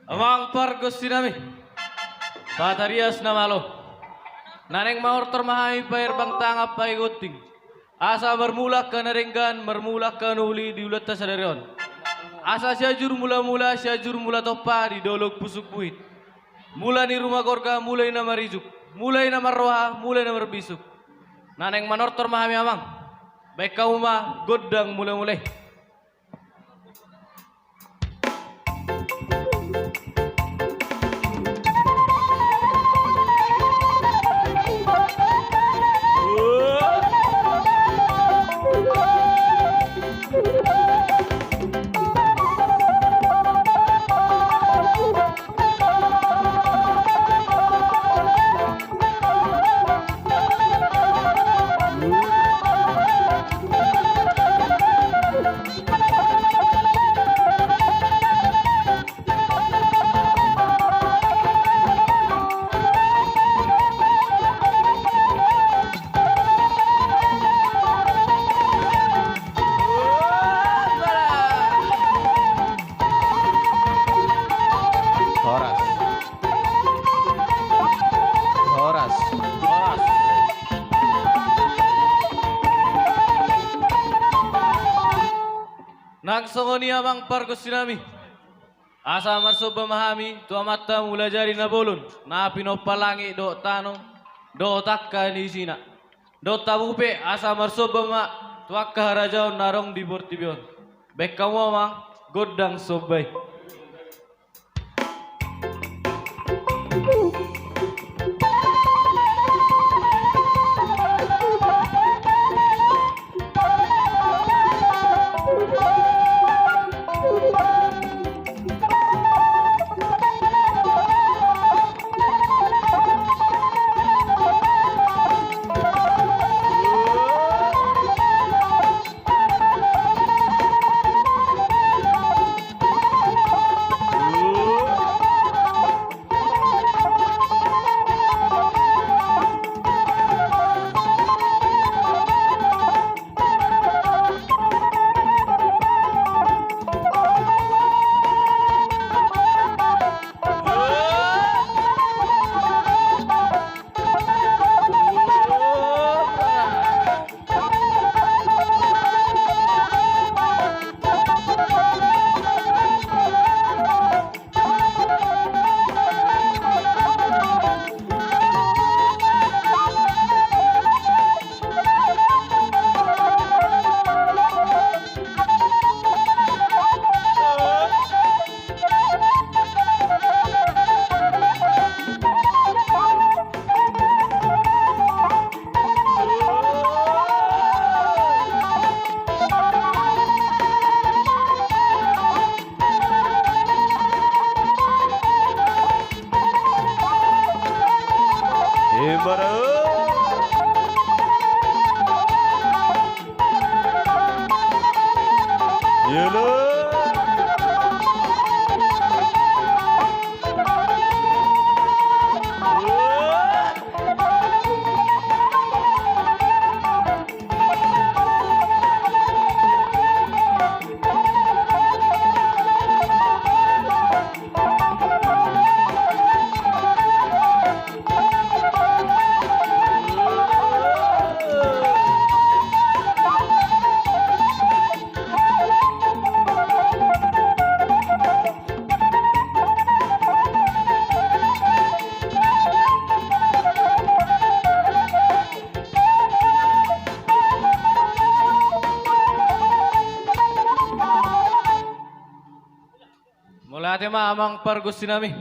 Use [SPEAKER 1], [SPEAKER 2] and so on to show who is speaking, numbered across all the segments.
[SPEAKER 1] Amang Gusti nami, Patarias na malo. Naneng maor termahami pair bang tangap paiguting. Asa bermula ka naringgan, bermula ka nuli diulat ta sadarion. Asa syajur mula topa di dolog pusuk buit. Mula ni rumah gorga mulai na marijuk, mulai na marroha, mulai na berbisuk. Naneng manor termahami amang. Baik kamu mah godang mulai-mulai. Nagsongoni amang Gusti asa marso pemahami tua mata mula jari na bolon na pinopalangi do tano do takka di sina do tabupe asa marso pema tua kaharajaon narong di bortibion bek kamu amang godang sobai. Mulai tema amang Gusti nami.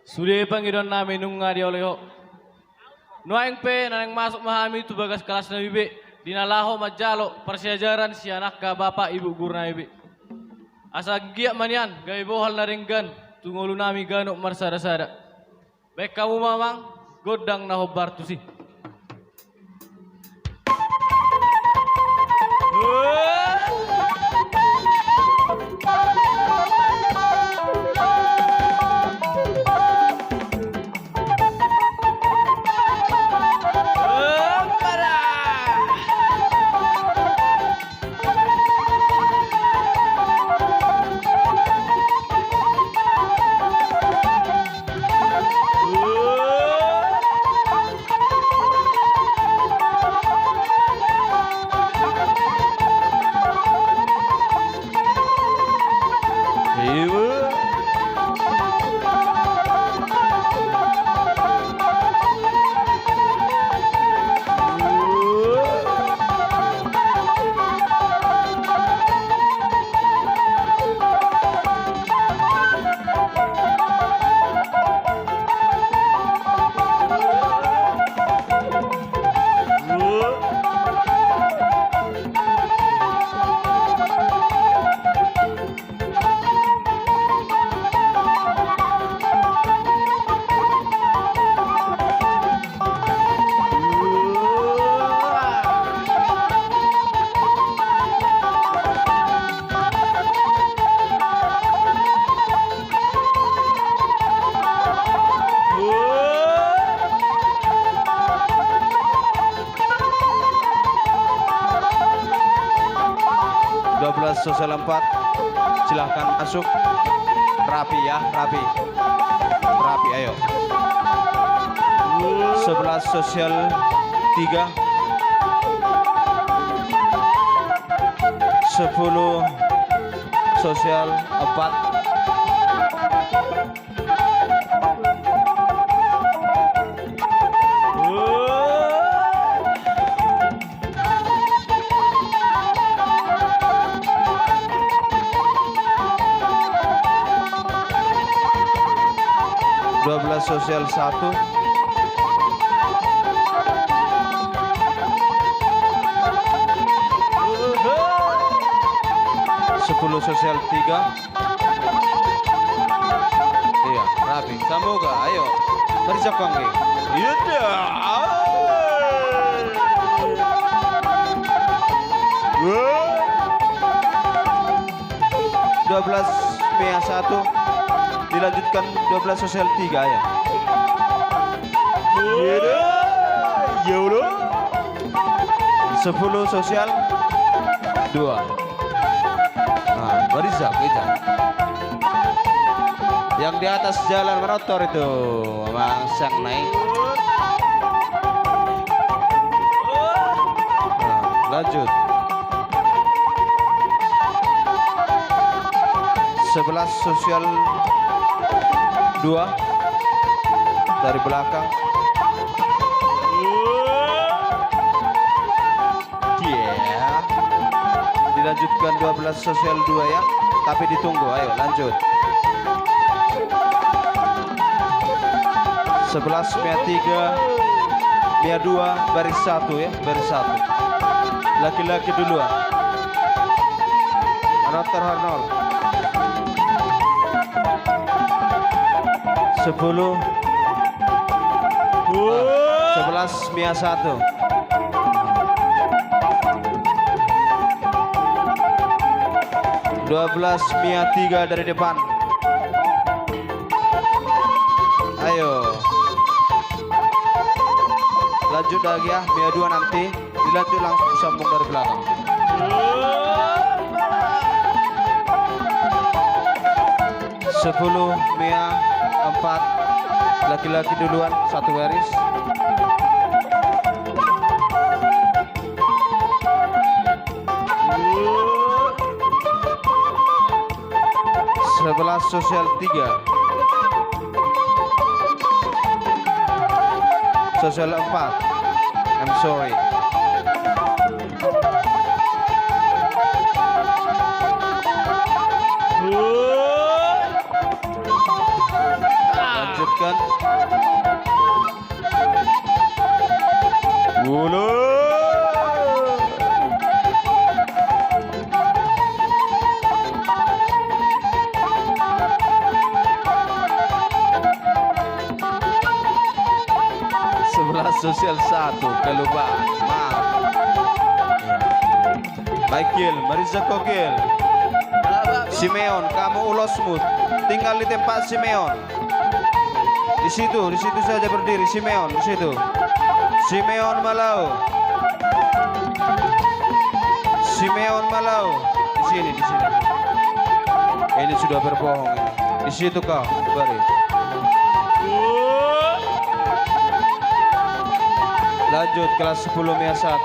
[SPEAKER 1] Sudah panggilan nami nunga dia oleho. Nuaing pe naneng masuk mahami tu bagas kelas nabi be. Dinalaho majalo persiajaran si anak ka bapak ibu guru nabi be. Asa giyak manian gawe bohal naringgan tungolu nami ganok marsada-sada. Baik kamu mamang godang na hobar tu si. Ibu.
[SPEAKER 2] Sosial 4 silahkan masuk. Rapi ya, rapi ayo. 11 sosial 3, 10 sosial 4. 12 sosial 1, 10 sosial 3. Iya, rapi. Semoga, ayo. Berjokong nih. Iya. 12 Mea 1 dilanjutkan 12 sosial 3 ya. Ya udah. 10 sosial 2. Nah, barisan kita. Yang di atas jalan motor itu mangsang naik. Nah, lanjut. 11 sosial 2 dari belakang. Dilanjutkan 12 sosial 2 ya, tapi ditunggu. Ayo lanjut. 11 Mea 3, Mea 2, baris 1 ya, baris 1. Laki-laki duluan. Rotor Hornol. 10 11 Mea 1. Dua 12 Mea 3 dari depan. Ayo. Lanjut lagi ya, Mea 2 nanti dilanjut langsung sambung dari belakang. 10 Mea 4 laki-laki duluan, satu baris. Sebelas sosial 3 sosial 4. I'm sorry. Lanjutkan. Wulu. Sosial 1 kelupaan, maaf. Michael, Marisa Kokil, Simeon, kamu ulos smooth, tinggal di tempat Simeon. Di situ saja berdiri Simeon, di situ. Simeon Malau. Simeon Malau, di sini. Ini sudah berbohong ini. Di situ kau, baris. Lanjut kelas 10 Mea 1.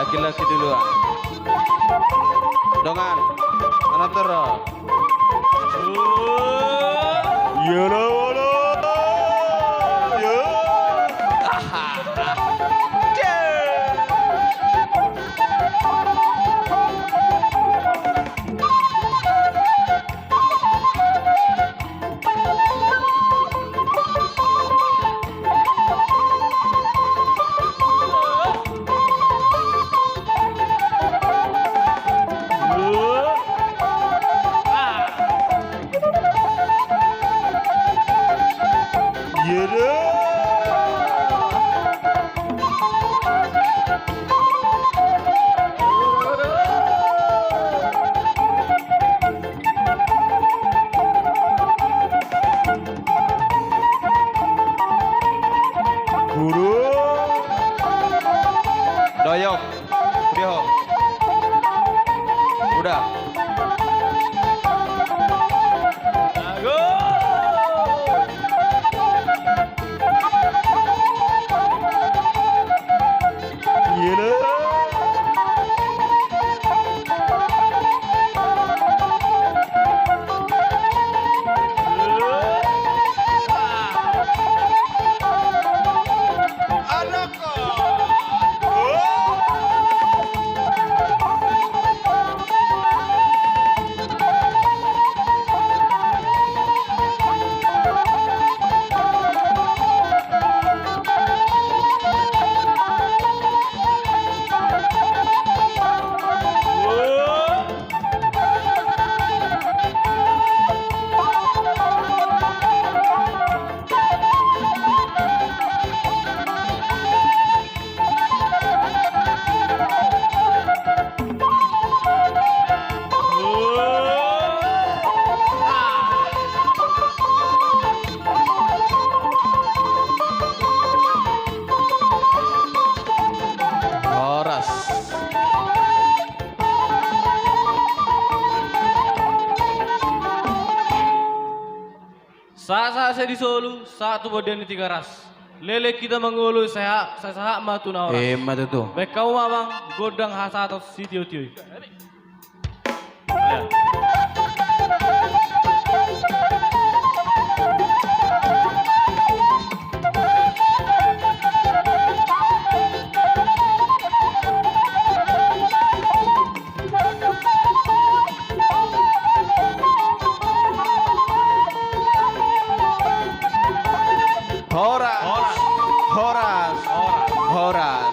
[SPEAKER 2] Laki-laki duluan. Dongan. Mana terus? Yolo yolo. Yo. Guru doyok Dio udah Horas.
[SPEAKER 1] Saya di Solo, satu badan di tiga ras. Lele kita mengulu saya matu na oras.
[SPEAKER 2] Matu tuh.
[SPEAKER 1] Baik kau mamang godang hasa atau si tio.
[SPEAKER 2] Horas.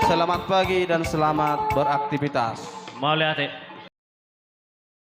[SPEAKER 2] Selamat pagi dan selamat beraktivitas.
[SPEAKER 1] Mau lihat